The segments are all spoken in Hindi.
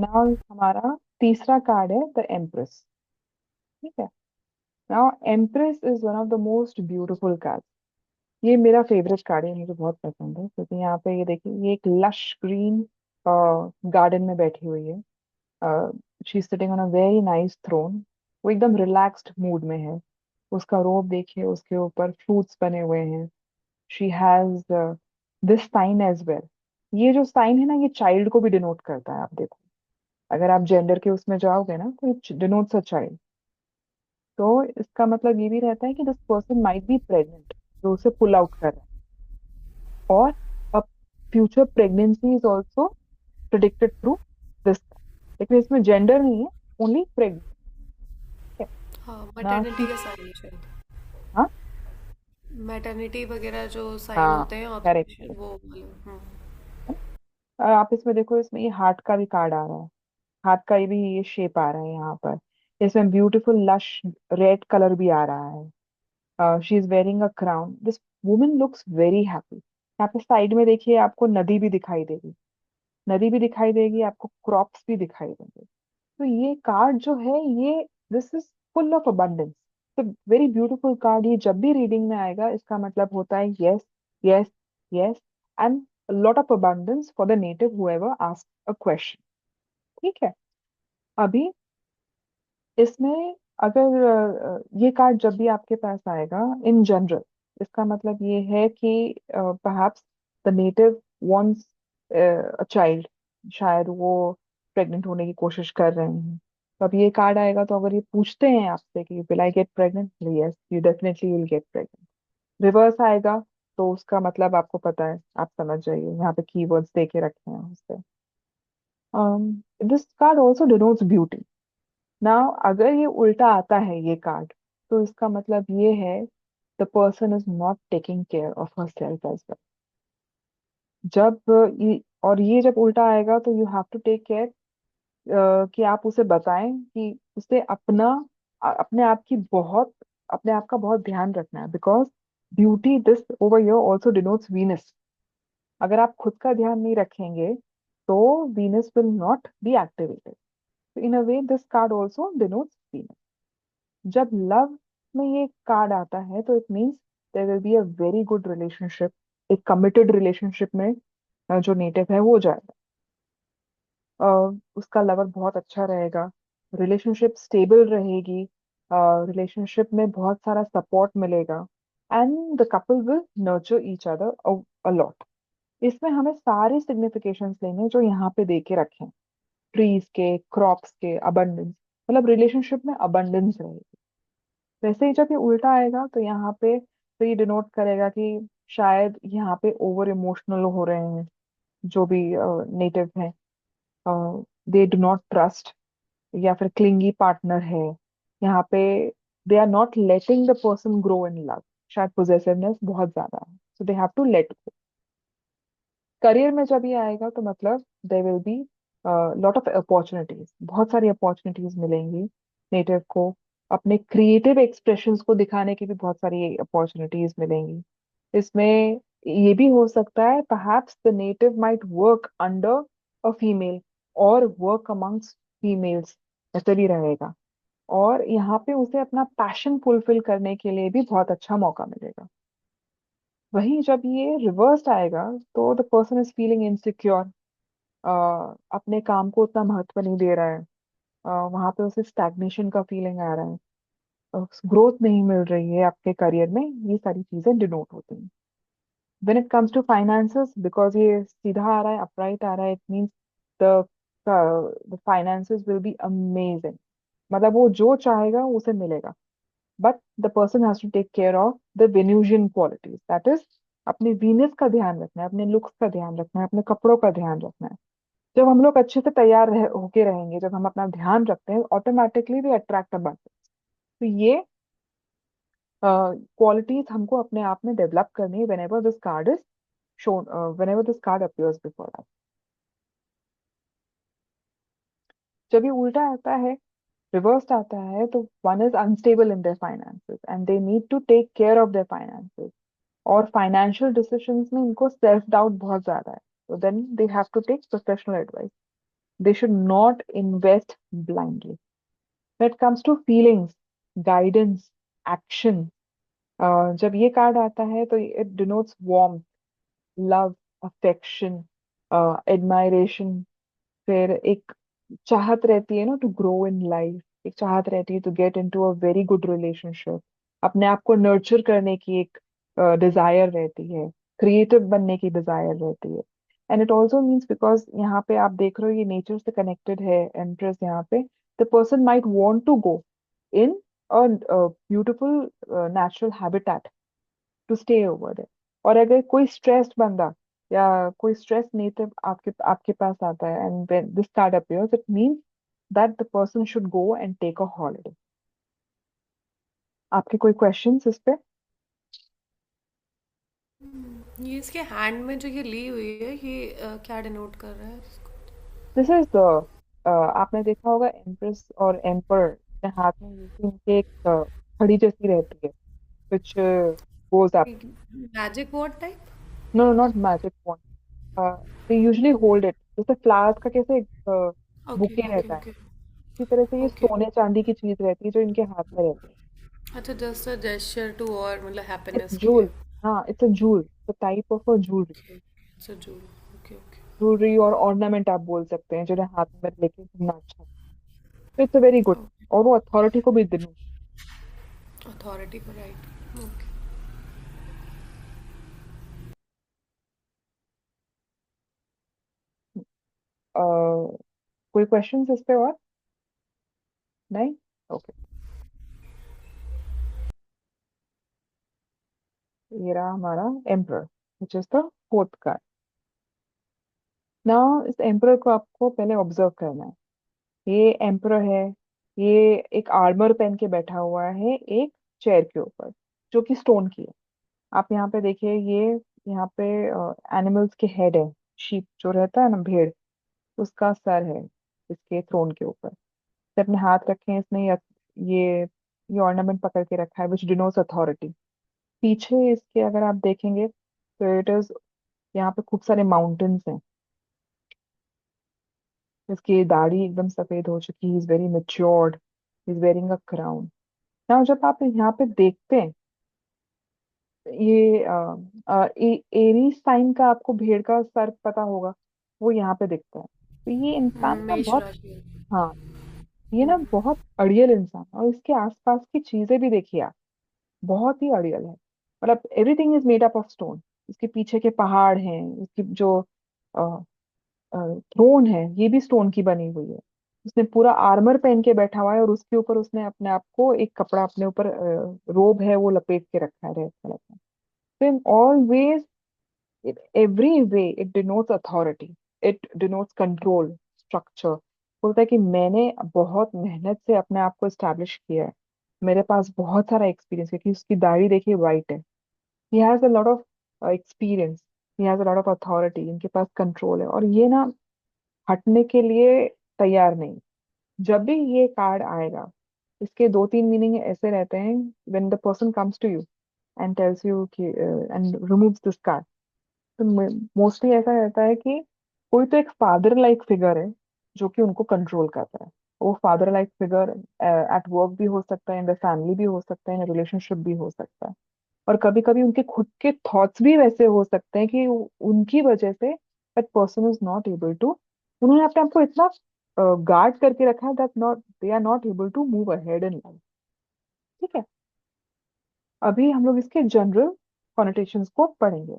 नाउ हमारा तीसरा कार्ड है द एम्प्रेस। ठीक है। Now empress is one of the most beautiful card. ये मेरा फेवरेट कार्ड है, मुझे बहुत पसंद है क्योंकि यहाँ पे ये देखिए, ये एक लश ग्रीन गार्डन में बैठी हुई है। She is sitting on a very nice throne. वो एकदम रिलैक्स्ड मूड में है। उसका रोब देखिए, उसके ऊपर फ्रूट्स बने हुए हैं। She has this sign as well. ये जो साइन है ना, ये चाइल्ड को भी डिनोट करता है। आप देखो, अगर आप जेंडर के उसमें जाओगे ना, तो इट डिनोट्स अ चाइल्ड। तो इसका मतलब ये भी रहता है कि this person might be pregnant, जो उसे पुल आउट कर रहा है। और अब future pregnancy is also predicted through this. लेकिन इसमें जेंडर नहीं है, ओनली प्रेग्नेंट है हाँ, ना। मैटरनिटी का साइन है शायद। हाँ मैटरनिटी वगैरह जो साइन हाँ, होते हैं करेक्ट। ऑब्जेक्शन वो वाले। आप इसमें देखो, इसमें ये हार्ट का भी कार्ड आ रहा है। हाथ का ये शेप आ रहा है यहाँ पर। इसमें ब्यूटीफुल लश रेड कलर भी आ रहा है। She is wearing a crown. This woman looks very happy. यहाँ पे साइड में देखिए, आपको नदी भी दिखाई देगी। नदी भी दिखाई देगी आपको, क्रॉप्स भी दिखाई देंगे। तो ये कार्ड जो है, ये this is full of abundance. तो वेरी ब्यूटीफुल कार्ड। ये जब भी रीडिंग में आएगा, इसका मतलब होता है yes, yes, yes, and lot of abundance for the native whoever ask a question. ठीक है। अभी इसमें अगर ये कार्ड जब भी आपके पास आएगा इन जनरल, इसका मतलब ये है कि perhaps the native wants a child. शायद वो प्रेग्नेंट होने की कोशिश कर रहे हैं। तो अब ये कार्ड आएगा, तो अगर ये पूछते हैं आपसे कि will I get pregnant, yes you definitely will get pregnant. Reverse आएगा, तो उसका मतलब आपको पता है, आप समझ जाइए, यहाँ पे कीवर्ड्स दे के रखे हैं उससे। This card also denotes beauty. Now अगर ये उल्टा आता है ये कार्ड, तो इसका मतलब ये है the person is not taking care of herself as well. जब और ये जब उल्टा आएगा, तो you have to take care कि आप उसे बताएं कि उसे अपने आप की बहुत, अपने आप का बहुत ध्यान रखना है। Because beauty this over here also denotes Venus. अगर आप खुद का ध्यान नहीं रखेंगे, तो Venus will not be activated. In a way this card also denotes Venus. जब लव में ये कार्ड आता है, तो it means there will be a very good relationship. एक कमिटेड रिलेशनशिप में जो नेटिव है वो जाएगा। अ, उसका लवर बहुत अच्छा रहेगा। रिलेशनशिप स्टेबल रहेगी। रिलेशनशिप में बहुत सारा सपोर्ट मिलेगा। And the couple will nurture each other a lot. इसमें हमें सारे सिग्निफिकेशंस लेने जो यहाँ पे दे के रखे हैं, ट्रीज के, क्रॉप्स के, अबंडेंस। मतलब रिलेशनशिप में अबंडेंस रहेगी। वैसे ही जब ये उल्टा आएगा, तो यहाँ पे तो ये डिनोट करेगा कि शायद यहाँ पे ओवर इमोशनल हो रहे हैं जो भी नेटिव हैं। दे डू नॉट ट्रस्ट, या फिर क्लिंगी पार्टनर है यहाँ पे। They are not letting the person grow in love. शायद पोजेसिवनेस बहुत ज्यादा है, so they have to let go. Career में जब ये आएगा, तो मतलब there will be lot of opportunities. बहुत सारी अपॉर्चुनिटीज मिलेंगी नेटिव को। अपने क्रिएटिव एक्सप्रेशंस को दिखाने की भी बहुत सारी अपॉर्चुनिटीज मिलेंगी। इसमें ये भी हो सकता है, perhaps the native might work under a female और work amongst females। ऐसे भी रहेगा। और यहाँ पे उसे अपना पैशन फुलफिल करने के लिए भी बहुत अच्छा मौका मिलेगा। वहीं जब ये रिवर्स आएगा, तो the person is feeling insecure. अपने काम को उतना महत्व नहीं दे रहा है। वहां पे उसे स्टैग्नेशन का फीलिंग आ रहा है। ग्रोथ नहीं मिल रही है आपके करियर में। ये सारी चीजें डिनोट होती हैं। when it comes to finances, because ये सीधा आ रहा है, upright आ रहा है, it means the the finances will be amazing। मतलब वो जो चाहेगा उसे मिलेगा। but the person has to take care of the Venusian qualities, that is अपने वीनस का ध्यान रखना है, अपने लुक्स का ध्यान रखना है, अपने कपड़ों का ध्यान रखना है। जब हम लोग अच्छे से तैयार होके रहेंगे, जब हम अपना ध्यान रखते हैं, ऑटोमेटिकली वी अट्रैक्ट अबंडेंस। तो ये क्वालिटीज हमको अपने आप में डेवलप करनी है whenever this card is shown, whenever this card appears before us। जब ये उल्टा आता है, रिवर्स्ड आता है, तो one is unstable in their finances and they need to take care of their finances. और फाइनेंशियल डिसीजंस में इनको सेल्फ डाउट बहुत ज्यादा है, तो then they have to take professional advice. They should not invest blindly. When it comes to feelings, guidance, action, जब ये कार्ड आता है तो it denotes warmth, love, affection, admiration. फिर एक चाहत रहती है ना टू ग्रो इन लाइफ, एक चाहत रहती है to get into a very good relationship, अपने आप को नर्चर करने की एक डिजायर रहती है, क्रिएटिव बनने की डिजायर रहती है. And it also means because यहाँ पे आप देख रहे हो ये नेचर से कनेक्टेड है एम्प्रेस यहाँ पे, the person might want to go in a beautiful natural habitat to stay over there. और अगर कोई स्ट्रेस्ड बंदा या कोई स्ट्रेस नेटिव आपके आपके पास आता है and when this card appears, it means that the person should go and take a holiday. आपके कोई क्वेश्चंस इस पे? ये इसके हैंड में जो ये ली हुई है, ये क्या डिनोट कर रहा है इसको? दिस इज द, आपने देखा होगा एम्प्रेस और एम्पर के हाथ में यूजुअली उनके एक घड़ी जैसी रहती है which goes up. Magic what type? No, no, not magic wand. They usually hold it. जैसे फ्लावर्स का कैसे एक ओके बुके ओके रहता है, ओके इसी तरह से ये ओके। सोने चांदी की चीज रहती है जो इनके हाथ में रहती है. अच्छा, जस्ट अ जेस्चर टू, और मतलब इट्स हैप्पीनेस के जूल. लिए। हाँ, it's a joule, it's a type of a jewellery. Okay, it's a joule. Okay okay. Jewellery और ऑर्नामेंट आप बोल सकते हैं, जो हाथ में लेके घूमना अच्छा. तो इट्स अ वेरी गुड. और वो अथॉरिटी को भी दिन. अथॉरिटी को, राइट, ओके। कोई क्वेश्चन इस पे और? नहीं. ओके. ये रहा हमारा emperor, which is the fourth card. Now इस एम्peror को आपको पहले ऑब्जर्व करना है. ये एम्peror है, ये एक आर्मर पहन के बैठा हुआ है एक चेयर के ऊपर, जो कि स्टोन की है. आप यहाँ पे देखिए, ये यहाँ पे एनिमल्स के हेड है. शीप जो रहता है ना, भेड़, उसका सर है इसके थ्रोन के ऊपर. इसने अपने हाथ रखे हैं, इसने ये ऑर्नामेंट पकड़ के रखा है विच डिनोट्स अथॉरिटी. पीछे इसके अगर आप देखेंगे तो इट इज, यहाँ पे खूब सारे माउंटेन्स हैं. इसकी दाढ़ी एकदम सफेद हो चुकी है, is very matured, is wearing a crown. Now जब आप यहाँ पे देखते हैं, ये एरी साइन का आपको भेड़ का सर पता होगा, वो यहाँ पे दिखता है. तो ये इंसान ना मेष बहुत, राशि है। हाँ, ये ना बहुत अड़ियल इंसान है. और इसके आसपास की चीजें भी देखिए आप, बहुत ही अड़ियल है. मतलब everything is made up of stone. इसके पीछे के पहाड़ हैं, इसकी जो थ्रोन है ये भी स्टोन की बनी हुई है. उसने पूरा आर्मर पहन के बैठा हुआ है और उसके ऊपर उसने अपने आप को एक कपड़ा अपने ऊपर, रोब है वो लपेट के रखा है रेड कलर का. तो in all ways, in every way it denotes authority, it denotes control, structure. बोलता है कि मैंने बहुत मेहनत से अपने आप को एस्टैब्लिश किया है, मेरे पास बहुत सारा एक्सपीरियंस है. क्योंकि उसकी दाढ़ी देखिए वाइट है. he has a lot of experience, he has a lot of authority, इनके पास कंट्रोल है. और ये ना हटने के लिए तैयार नहीं. जब भी ये कार्ड आएगा, इसके दो तीन मीनिंग ऐसे रहते हैं. when the person comes to you and tells you कि and removes this card, तो मोस्टली ऐसा रहता है कि कोई तो एक फादर लाइक फिगर है जो कि उनको कंट्रोल करता है. वो father like figure at work भी हो सकता है, इन द फैमिली भी हो सकता है, इन रिलेशनशिप भी हो सकता है. और कभी कभी उनके खुद के थॉट्स भी वैसे हो सकते हैं कि उनकी वजह से that person is not able to, उन्होंने अपने आप को इतना गार्ड करके रखा है that not they are not able to move ahead in life. ठीक है. अभी हम लोग इसके जनरल कॉनोटेशंस को पढ़ेंगे.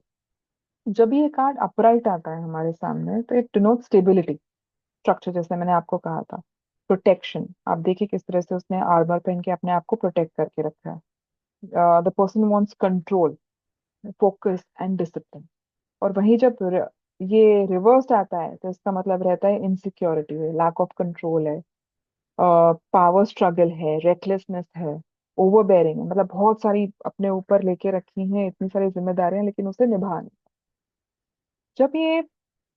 जब ये कार्ड अपराइट आता है हमारे सामने तो इट डिनोट स्टेबिलिटी, स्ट्रक्चर, जैसे मैंने आपको कहा था. प्रोटेक्शन, आप देखिए किस तरह से उसने आर्मर पहन के अपने आप को प्रोटेक्ट करके रखा है. The person wants control, focus and discipline. और वहीं जब ये रिवर्स्ड आता है तो इसका मतलब रहता है इनसिक्योरिटी है, लैक ऑफ कंट्रोल है, पावर स्ट्रगल है, रेकलेसनेस है, ओवरबेयरिंग है. मतलब बहुत सारी अपने ऊपर लेके रखी हैं इतनी सारी जिम्मेदारियां, लेकिन उसे निभा नहीं. जब ये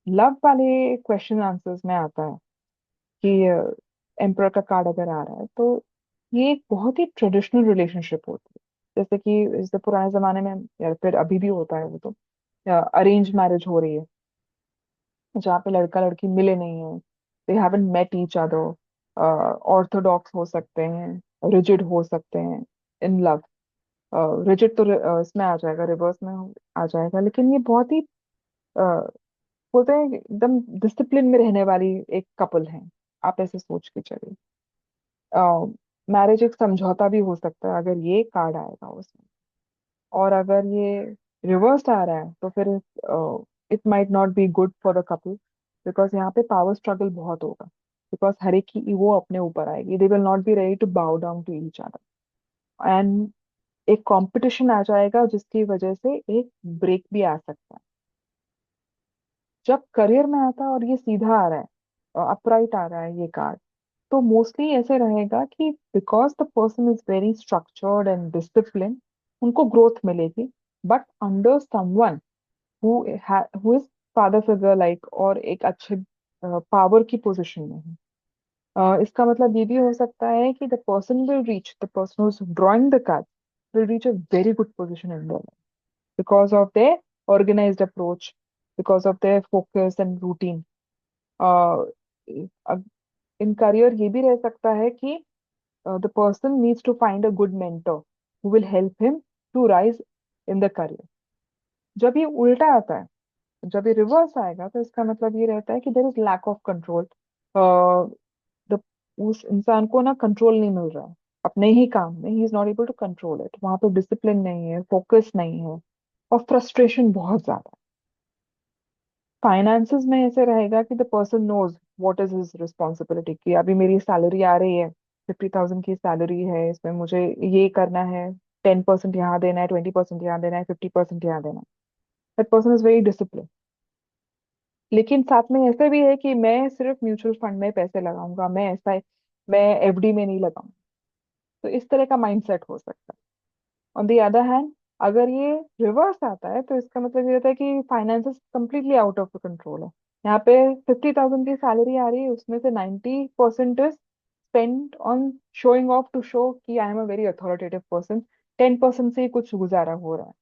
लव वाले क्वेश्चन आंसर्स में आता है कि एम्peror का कार्ड अगर आ रहा है, तो ये एक बहुत ही ट्रेडिशनल रिलेशनशिप होती है. जैसे कि जैसे पुराने जमाने में, या फिर अभी भी होता है वो तो, अरेंज मैरिज हो रही है जहाँ पे लड़का लड़की मिले नहीं है, they haven't met each other, orthodox हो सकते हैं, रिजिड हो सकते हैं इन लव। रिजिड तो इसमें आ जाएगा, रिवर्स में आ जाएगा, लेकिन ये बहुत ही बोलते हैं कि एकदम डिसिप्लिन में रहने वाली एक कपल है। आप ऐसे सोच के चलिए, मैरिज एक समझौता भी हो सकता है अगर ये कार्ड आएगा उसमें। और अगर ये रिवर्स आ रहा है तो फिर it might not be good for the couple, because यहाँ पे पावर स्ट्रगल बहुत होगा। बिकॉज हर एक की ईगो अपने ऊपर आएगी, they will not be ready to bow down to each other, and एक कंपटीशन आ जाएगा जिसकी वजह से एक ब्रेक भी आ सकता है। जब करियर में आता है और ये सीधा आ रहा है, अपराइट आ रहा है ये कार्ड, तो मोस्टली ऐसे रहेगा कि because the person is very structured and discipline, उनको ग्रोथ मिलेगी, but under someone who is father figure like, और एक अच्छे पावर की पोजीशन में है। इसका मतलब ये भी हो सकता है कि the person who is drawing the card will reach a very good position in their life because of their organized approach, because of their focus and routine. In career ये भी रह सकता है कि the person needs to find a good mentor who will help him to rise in the career. जब ये उल्टा आता है, जब ये रिवर्स आएगा, तो इसका मतलब ये रहता है कि there is lack of control. The उस इंसान को ना कंट्रोल नहीं मिल रहा है अपने ही काम में, he is not able to control it, वहां पे डिसिप्लिन नहीं है, फोकस नहीं है, और फ्रस्ट्रेशन बहुत ज्यादा है। फाइनेंसेस में ऐसे रहेगा कि the person knows what is his responsibility, कि अभी मेरी सैलरी आ रही है, 50,000 की सैलरी है, इसमें मुझे ये करना है, 10% यहाँ देना है, 20% यहाँ देना है, 50% यहाँ देना है। That person is very discipline. लेकिन साथ में ऐसे भी है कि मैं सिर्फ म्यूचुअल फंड में पैसे लगाऊंगा, मैं एफडी में नहीं लगाऊंगा। तो इस तरह का माइंडसेट हो सकता है। ऑन द अदर हैंड, अगर ये रिवर्स आता है तो इसका मतलब ये होता है कि finances completely out of control है। यहाँ पे 50,000 की सैलरी आ रही है, उसमें से 90% is spend on showing off to show कि I am a very authoritative person, 10% से ही कुछ गुजारा हो रहा है।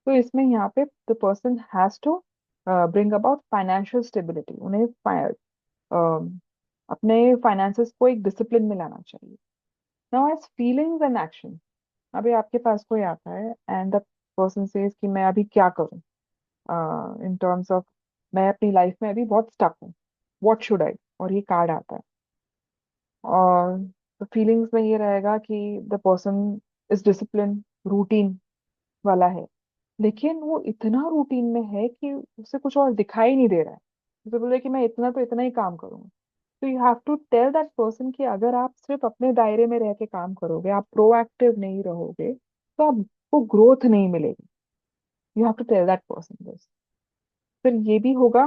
तो इसमें यहाँ पे the person has to bring about financial stability, उन्हें अपने फाइनेंसेस को एक डिसिप्लिन में लाना चाहिए। Now as feelings and action, अभी आपके पास कोई आता है एंड द पर्सन सेज कि मैं अभी क्या करूं, इन टर्म्स ऑफ मैं अपनी लाइफ में अभी बहुत स्टक हूँ, व्हाट शुड आई, और ये कार्ड आता है। और फीलिंग्स में ये रहेगा कि the person is discipline, routine वाला है, लेकिन वो इतना रूटीन में है कि उसे कुछ और दिखाई नहीं दे रहा है। उसे बोले कि मैं इतना तो इतना ही काम करूंगा। तो you have to tell that person कि अगर आप सिर्फ अपने दायरे में रह के काम करोगे, आप प्रोएक्टिव नहीं रहोगे, तो आपको ग्रोथ नहीं मिलेगी। You have to tell that person this. फिर ये भी होगा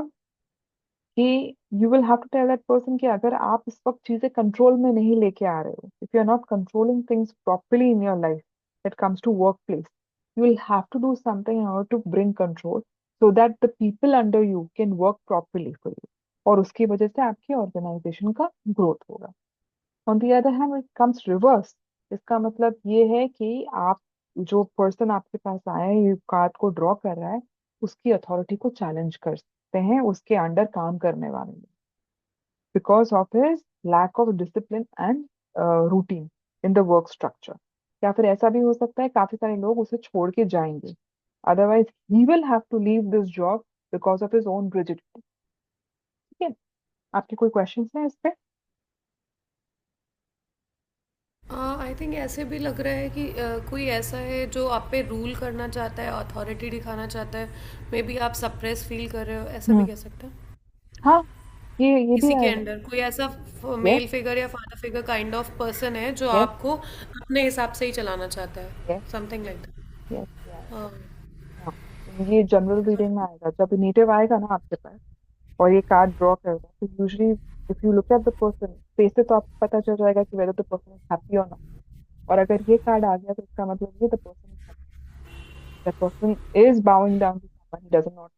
कि you will have to tell that person कि अगर आप इस वक्त चीजें कंट्रोल में नहीं लेके आ रहे हो, if you are not controlling things properly in your life, that comes to workplace, you will have to do something in order to bring control so that the people under you can work properly for you, और उसकी वजह से आपकी ऑर्गेनाइजेशन का ग्रोथ होगा। On the other hand it comes reverse, इसका मतलब ये है कि आप, जो पर्सन आपके पास आया है, ये कार्ड को ड्रॉ कर रहा है, उसकी अथॉरिटी को चैलेंज करते हैं उसके अंडर काम करने वाले लोग, because of his lack of discipline and routine in the work structure. या फिर ऐसा भी हो सकता है काफी सारे लोग उसे छोड़ के जाएंगे, otherwise he will have to leave this job because of his own rigidity। ठीक है, आपके कोई क्वेश्चंस हैं इस पे? आई थिंक ऐसे भी लग रहा है कि कोई ऐसा है जो आप पे रूल करना चाहता है, अथॉरिटी दिखाना चाहता है। मे बी आप सप्रेस फील कर रहे हो, ऐसा भी हम्म। कह सकते हैं। हाँ, ये भी किसी के आएगा। अंडर कोई ऐसा यस, मेल फिगर या father figure kind of person है जो यस, आपको अपने हिसाब से ही चलाना चाहता है, यस, समथिंग लाइक यस, ये आएगा। दैट। हाँ, ये जनरल रीडिंग में आएगा। जब नेटिव आएगा ना आपके पास और ये कार्ड ड्रॉ करेगा, तो usually if you look at the person face से, तो आपको पता चल जाएगा कि whether the person is happy और नॉट। और अगर ये कार्ड आ गया तो इसका मतलब ये the person is, that person is bowing down to someone he does not